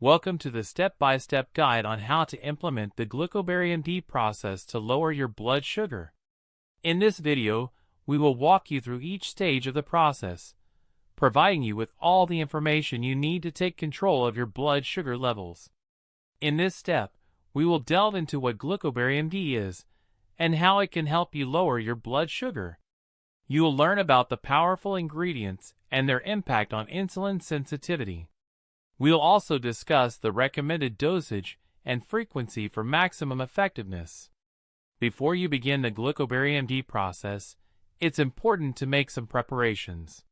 Welcome to the step-by-step guide on how to implement the Glucoberry MD process to lower your blood sugar. In this video, we will walk you through each stage of the process, providing you with all the information you need to take control of your blood sugar levels. In this step, we will delve into what Glucoberry MD is and how it can help you lower your blood sugar. You will learn about the powerful ingredients and their impact on insulin sensitivity. We'll also discuss the recommended dosage and frequency for maximum effectiveness. Before you begin the Glucoberry MD process, it's important to make some preparations.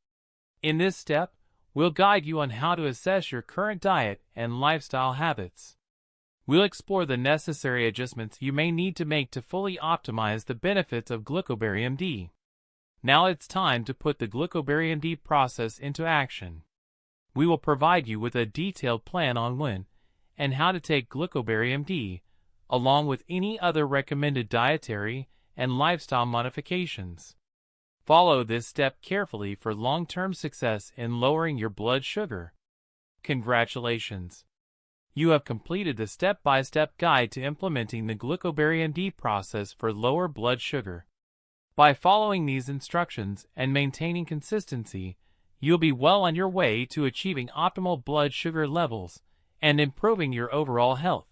In this step, we'll guide you on how to assess your current diet and lifestyle habits. We'll explore the necessary adjustments you may need to make to fully optimize the benefits of Glucoberry MD. Now it's time to put the Glucoberry MD process into action. We will provide you with a detailed plan on when and how to take Glucoberry MD, along with any other recommended dietary and lifestyle modifications. Follow this step carefully for long-term success in lowering your blood sugar. Congratulations! You have completed the step-by-step guide to implementing the Glucoberry MD process for lower blood sugar. By following these instructions and maintaining consistency, you'll be well on your way to achieving optimal blood sugar levels and improving your overall health.